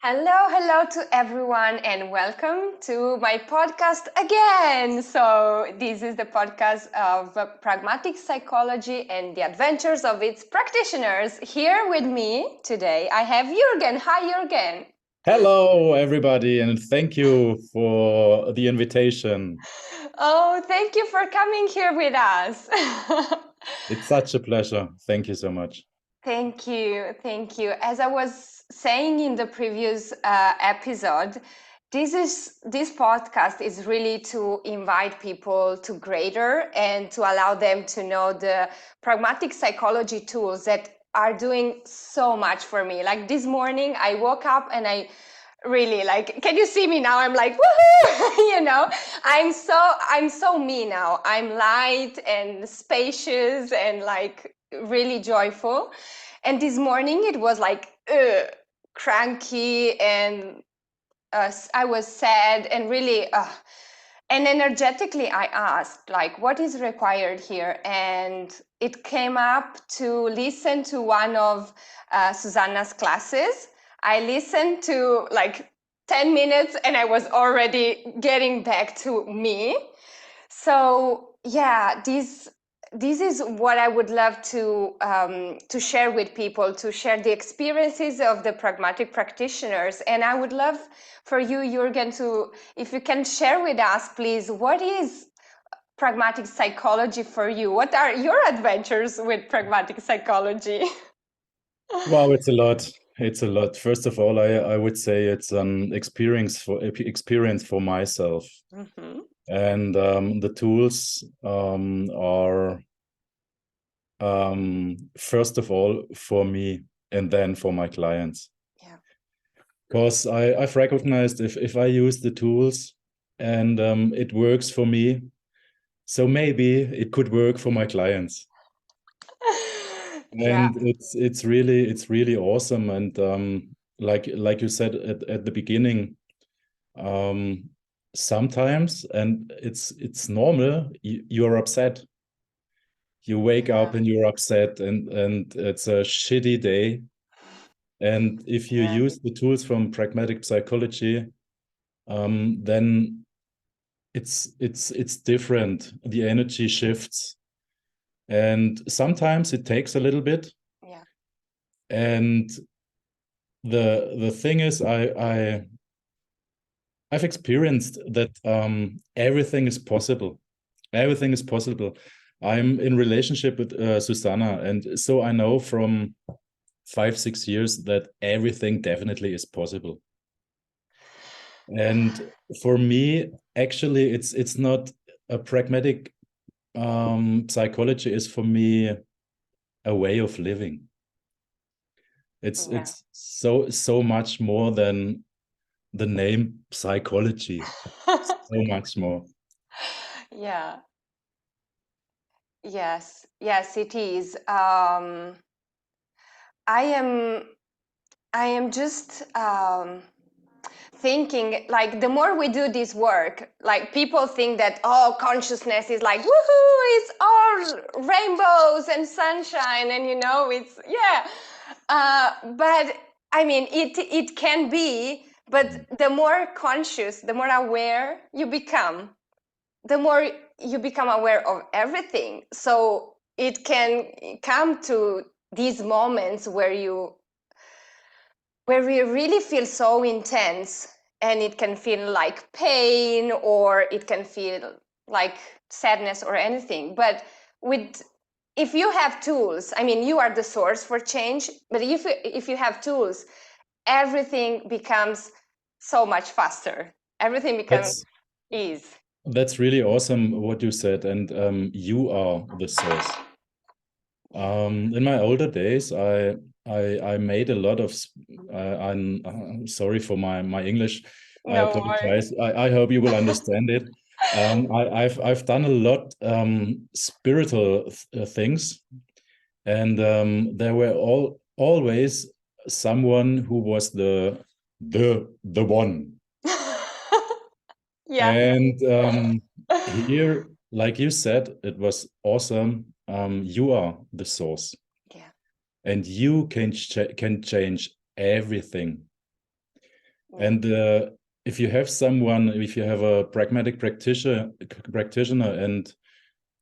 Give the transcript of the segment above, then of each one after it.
Hello to everyone, and welcome to my podcast again. So, this is the podcast of pragmatic psychology and the adventures of its practitioners. Here with me today, I have Jürgen. Hi, Jürgen. Hello, everybody, and thank you for the invitation. Oh, thank you for coming here with us. It's such a pleasure. Thank you so much. Thank you. Thank you. As I was saying in the previous episode, this podcast is really to invite people to greater and to allow them to know the pragmatic psychology tools that are doing so much for me. Like this morning, I woke up and I really can you see me now? I'm like, woohoo! I'm so me now. I'm light and spacious and like really joyful. And this morning it was like cranky and I was sad and really and energetically I asked like what is required here, and it came up to listen to one of Susanna's classes. I listened to like 10 minutes and I was already getting back to me. So yeah, this is what I would love to share with people, to share the experiences of the pragmatic practitioners. And I would love for you, Jürgen, to, if you can share with us, please, what is pragmatic psychology for you? What are your adventures with pragmatic psychology? Wow, it's a lot. It's a lot. First of all, I would say it's an experience for myself, Mhm. and the tools are first of all for me, and then for my clients. Yeah. Because I've recognized if I use the tools and it works for me, so maybe it could work for my clients. Yeah. And it's really awesome. And like you said at the beginning, um, sometimes, and it's normal, you're upset. You wake up Yeah. and you're upset, and it's a shitty day. And if you Yeah. use the tools from pragmatic psychology, then it's different. The energy shifts, and sometimes it takes a little bit. Yeah. And the thing is, I've experienced that everything is possible. Everything is possible. I'm in relationship with Susanna, and so I know from 5-6 years that everything definitely is possible. And for me, actually, it's not a pragmatic psychology is for me a way of living. It's Yeah. it's so much more than the name psychology. So much more. Yeah. Yes. Yes, it is. I am I am just thinking like the more we do this work, like people think that consciousness is like woohoo, it's all rainbows and sunshine, and it's but I mean it can be, but the more conscious, the more aware you become, the more you become aware of everything. So it can come to these moments where we really feel so intense, and it can feel like pain or it can feel like sadness or anything. But with if you have tools, I mean, you are the source for change, but if you have tools, everything becomes so much faster. Everything becomes That's ease. that's really awesome what you said, and you are the source. In my older days, I made a lot of. I'm sorry for my English. I No worries. apologize. I hope you will understand it. I've done a lot spiritual things, and there were always someone who was the one. Yeah. And here, like you said, it was awesome. You are the source, Yeah. and you can change everything. Yeah. And if you have a pragmatic practitioner,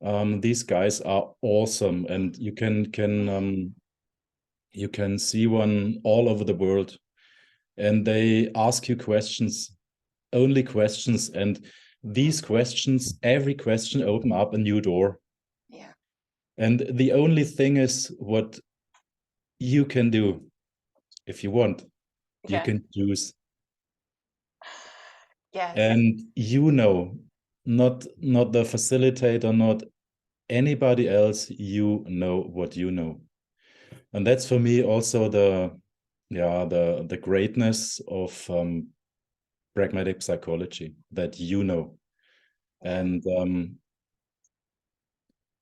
and these guys are awesome, and you can see one all over the world, and they ask you questions, only questions, and these questions, every question open up a new door. Yeah. And the only thing is what you can do. If you want, you Yeah. can choose. Yes. And not the facilitator, not anybody else, you know what you know. And that's for me also the greatness of pragmatic psychology, that you know. Yeah. And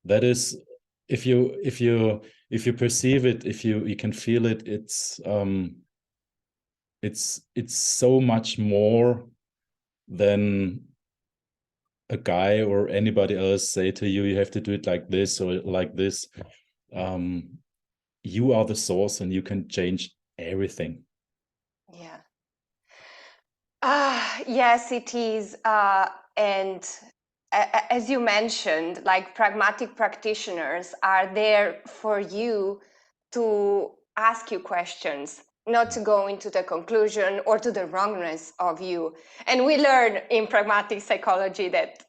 that is, if you perceive it, if you can feel it, it's so much more than a guy or anybody else say to you, you have to do it like this or like this. You are the source, and you can change everything. Yeah. Yes, it is. And as you mentioned, like pragmatic practitioners are there for you to ask you questions, not to go into the conclusion or to the wrongness of you. And we learn in pragmatic psychology that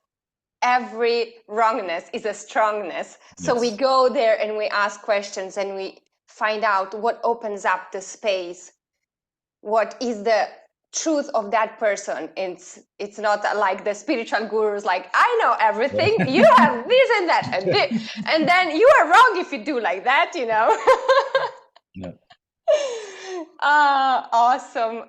every wrongness is a strongness. So Yes. we go there and we ask questions and we find out what opens up the space, what is the truth of that person. It's not like the spiritual gurus like, I know everything, you have this and that and this, and then you are wrong if you do like that, Yeah. Awesome.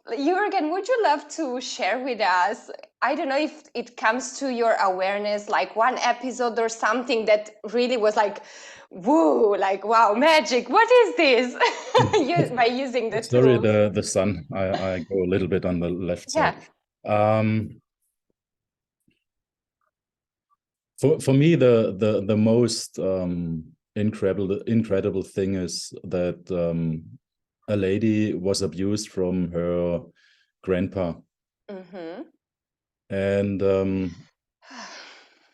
Jürgen, would you love to share with us, I don't know if it comes to your awareness, like one episode or something that really was like, woo, like, wow, magic, what is this? By using the Sorry, tools. the sun. I go a little bit on the left Yeah. side. For me, the most incredible thing is that a lady was abused from her grandpa, Mm-hmm. and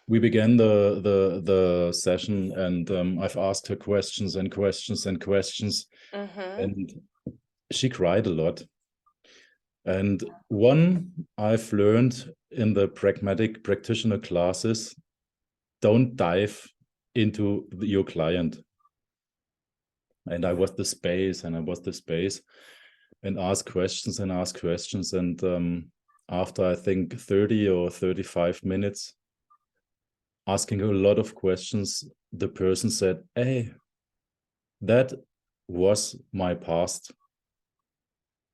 we began the session, and I've asked her questions and questions and questions, Mm-hmm. and she cried a lot. And one I've learned in the pragmatic practitioner classes: don't dive into your client. And I was the space, and ask questions and ask questions. And after, I think, 30 or 35 minutes asking a lot of questions, the person said, hey, that was my past.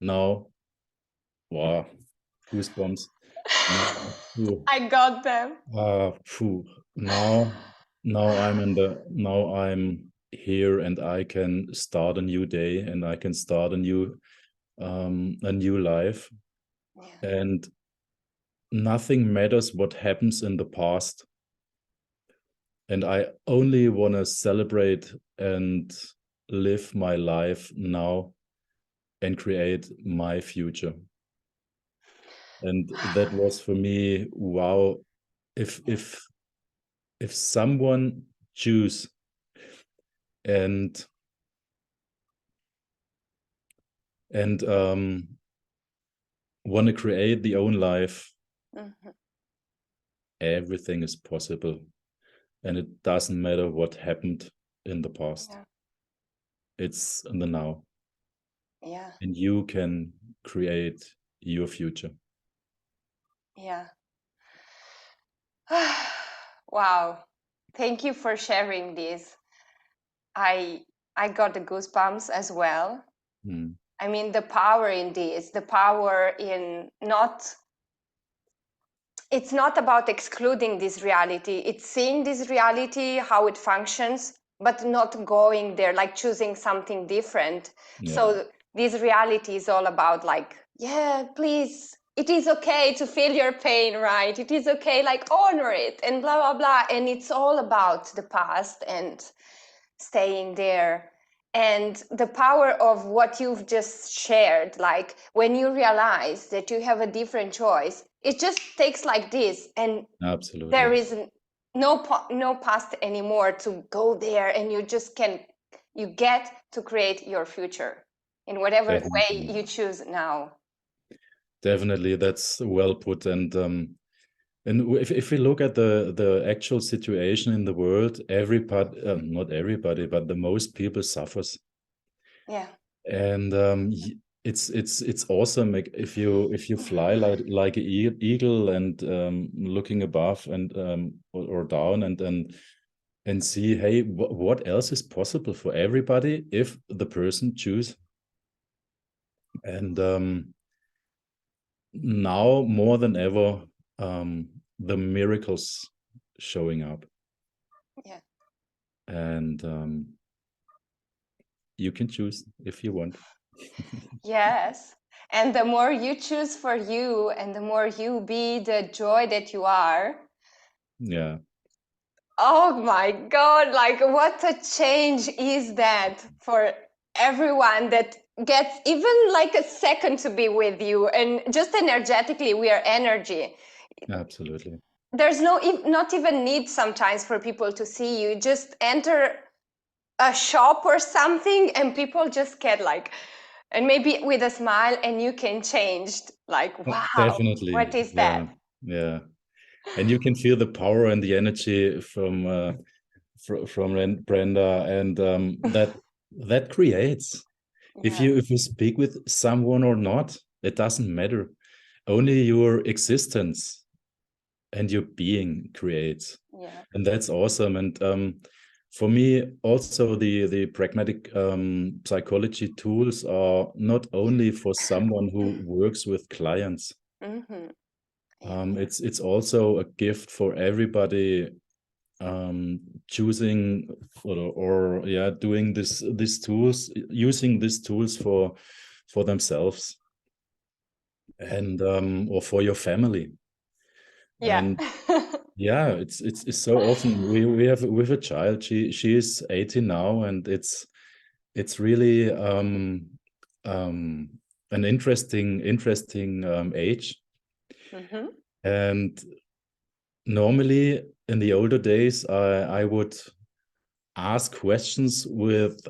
Now, wow, goosebumps. Now, I got them. now, now I'm here, and I can start a new day, and I can start a new life. Yeah. And nothing matters what happens in the past. And I only want to celebrate and live my life now and create my future. And that was for me, wow. If someone choose and want to create the own life, Mm-hmm. everything is possible. And it doesn't matter what happened in the past. Yeah. It's in the now. Yeah. And you can create your future. Yeah. Wow. Thank you for sharing this. I got the goosebumps as well. I mean, the power in this, the power in it's not about excluding this reality. It's seeing this reality, how it functions, but not going there, like choosing something different. Yeah. So this reality is all about like, yeah, please, it is okay to feel your pain, right? It is okay, like honor it and blah, blah, blah. And it's all about the past and staying there. And the power of what you've just shared, like when you realize that you have a different choice, it just takes like this, and Absolutely. there is no past anymore to go there, and you get to create your future in whatever Definitely. way you choose now. Definitely, that's well put. And if we look at the actual situation in the world, everybody, not everybody, but the most people suffers. Yeah. And it's awesome if you fly like an eagle and looking above and or down and see, hey, what else is possible for everybody if the person choose. And now more than ever, the miracles showing up. Yeah. And you can choose if you want. Yes. And the more you choose for you, and the more you be the joy that you are. Yeah. Oh my God, like what a change is that for everyone that gets even like a second to be with you. And just energetically, we are energy. Absolutely. There's not even need sometimes for people to see you. Just enter a shop or something and people just get like, and maybe with a smile, and you can change, like, wow, Definitely. what is Yeah. that? Yeah. And you can feel the power and the energy from Brenda, and that creates. If Yeah. you speak with someone or not, it doesn't matter. Only your existence and your being creates, Yeah. and that's awesome. And for me, also the pragmatic psychology tools are not only for someone who works with clients. Mm-hmm. Yeah. It's also a gift for everybody choosing or yeah, doing these tools, using these tools for themselves and or for your family. Yeah. And yeah, it's so awesome. We have with a child, she is 18 now, and it's really um an interesting age. Mm-hmm. And normally in the older days, I would ask questions with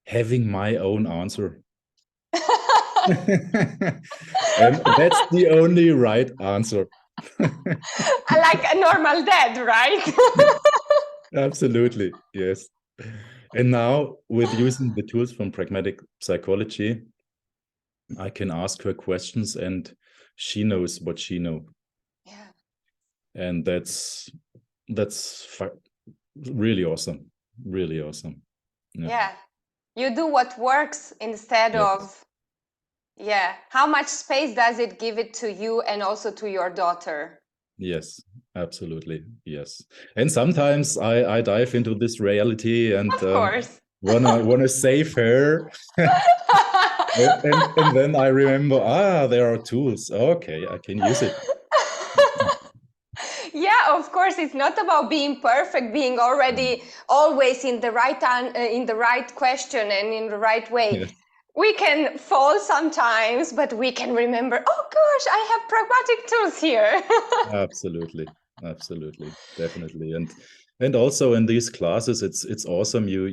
having my own answer. And that's the only right answer. Like a normal dad, right? Absolutely, yes. And now with using the tools from pragmatic psychology, I can ask her questions and she knows what she knows. Yeah. And that's really awesome. Really awesome. Yeah. Yeah. You do what works instead Yes. of, yeah. How much space does it give it to you and also to your daughter? Yes, absolutely. Yes. And sometimes I dive into this reality and Of course. wanna save her. And then I remember, there are tools. Okay, I can use it. Yeah, of course, it's not about being perfect, being already always in the in the right question and in the right way. Yes, We can fall sometimes, but we can remember, oh gosh, I have pragmatic tools here. absolutely. Absolutely. Definitely. And also in these classes, it's awesome. You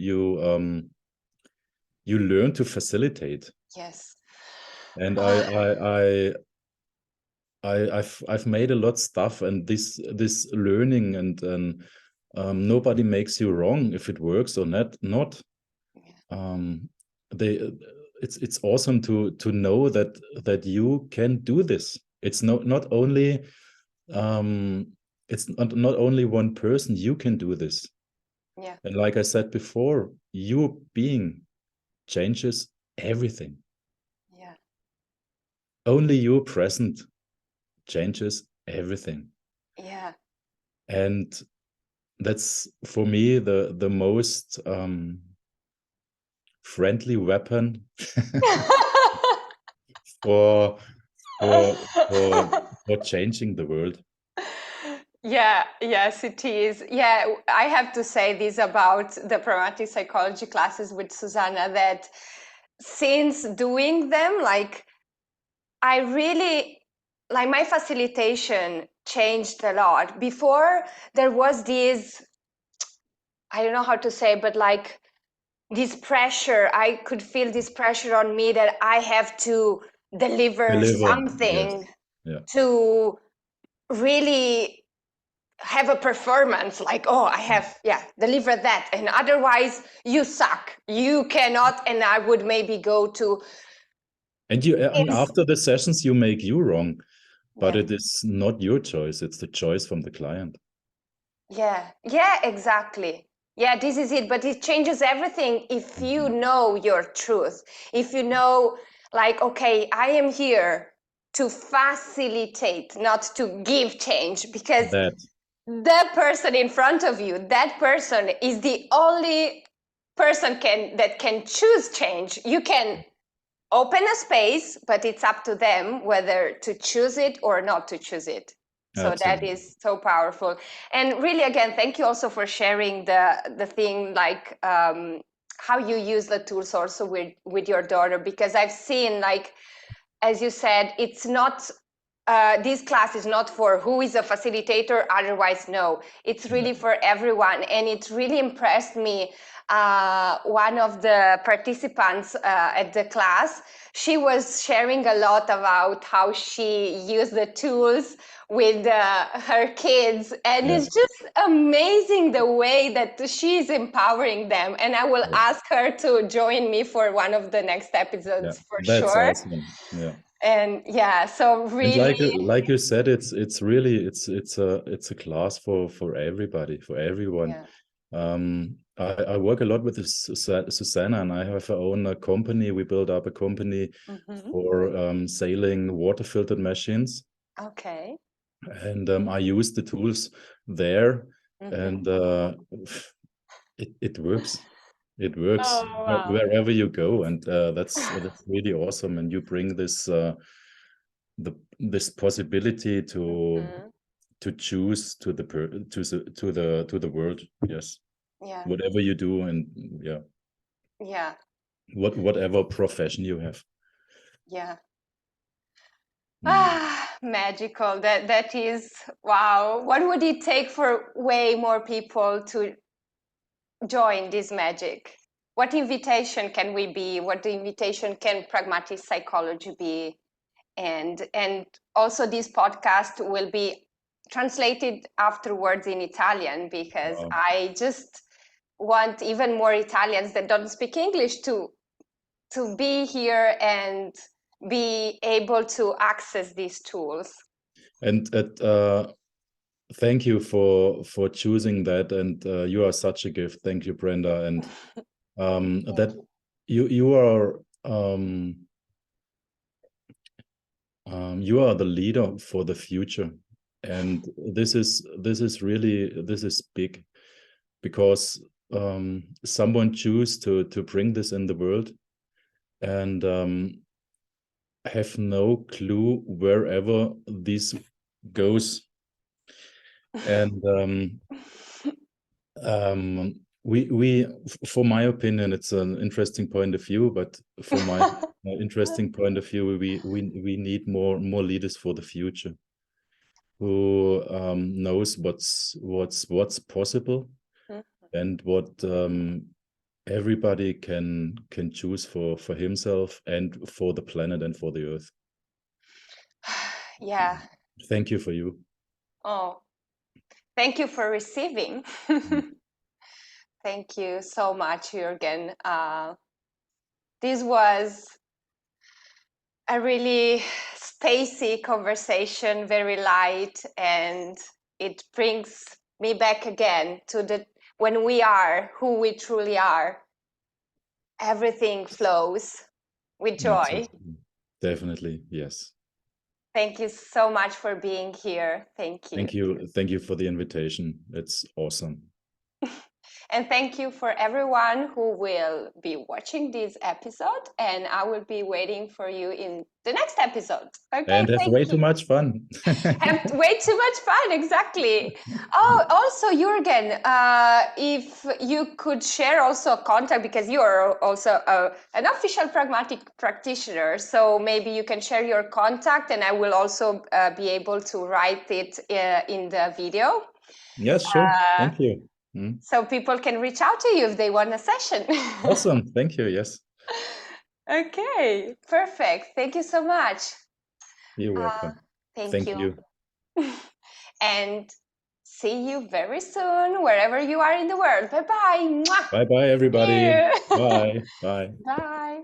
learn to facilitate. Yes. And Ah, I've made a lot stuff, and this learning and nobody makes you wrong if it works or not. Um, they it's awesome to know that you can do this. It's not only it's not only one person. You can do this. yeah, And like I said before, your being changes everything. yeah, Only your present changes everything. yeah. And that's for me the most friendly weapon for for for for changing the world. Yeah, yes, it is. Yeah, I have to say this about the pragmatic psychology classes with Susanna, that since doing them, like, I really, like, my facilitation changed a lot. Before, there was this, I don't know how to say, but like this pressure, I could feel this pressure on me that I have to deliver Yes. something Yeah. to really have a performance, like, oh, I have, yeah, deliver that, and otherwise you suck, you cannot. And I would maybe go to And after the sessions, you make you wrong, but yeah, it is not your choice. It's the choice from the client. yeah, exactly. Yeah, this is it. But it changes everything if you know your truth, if you know, like, okay, I am here to facilitate, not to give change, because That, the person in front of you, that person is the only person that can choose change. You can open a space, but it's up to them whether to choose it or not to choose it. So that absolutely. is so powerful. And really, again, thank you also for sharing the thing, like, how you use the tools also with your daughter, because I've seen, like, as you said, it's not, this class is not for who is a facilitator, otherwise no, it's really for everyone. And it really impressed me, one of the participants at the class, she was sharing a lot about how she used the tools with her kids, and Yeah. it's just amazing the way that she's empowering them. And I will Yeah. ask her to join me for one of the next Yeah. episodes for That's sure. awesome. Yeah. And yeah, so And really, like you said, it's really it's a class for everybody, for everyone. yeah. I work a lot with this Susanna, and I have our own company. We built up a company Mm-hmm. for sailing water filtered machines, Okay. and I use the tools there, Mm-hmm. and it works. It works Oh, wow. wherever you go, and that's really awesome. And you bring this possibility Mm-hmm. to choose to the world. Yes, Yeah. whatever you do, and yeah, Yeah. whatever profession you have. Yeah. Mm. Magical. That is, wow. What would it take for way more people to join this magic? What invitation can we be? What invitation can pragmatic psychology be? And also this podcast will be translated afterwards in Italian, because Wow. I just want even more Italians that don't speak English to be here and be able to access these tools. And thank you for choosing that, and you are such a gift. Thank you, Brenda, and Thank that you. you are you are the leader for the future, and this is big, because someone choose to bring this in the world, and have no clue wherever this goes. And we for my opinion, it's an interesting point of view, but for my interesting point of view, we need more leaders for the future, who knows what's possible, and what everybody can choose for himself and for the planet and for the earth. Yeah. Thank you for you. Oh, thank you for receiving. Thank you so much, Jürgen. This was a really spacey conversation, very light, and it brings me back again to the when we are who we truly are, everything flows with joy. Absolutely. Definitely, yes. Thank you so much for being here. Thank you. Thank you for the invitation. It's awesome. And thank you for everyone who will be watching this episode. And I will be waiting for you in the next episode. Okay, and have thank way you. too much fun. Have way too much fun, exactly. Oh, also, Jürgen, if you could share also a contact, because you are also an official pragmatic practitioner, so maybe you can share your contact, and I will also be able to write it in the video. Yes, sure. Thank you. So people can reach out to you if they want a session. Awesome. Thank you. Yes. Okay, perfect. Thank you so much. You're welcome. Thank Thank you. you. And see you very soon, wherever you are in the world. Bye-bye. Bye-bye, everybody. Yeah. Bye. Bye. Bye.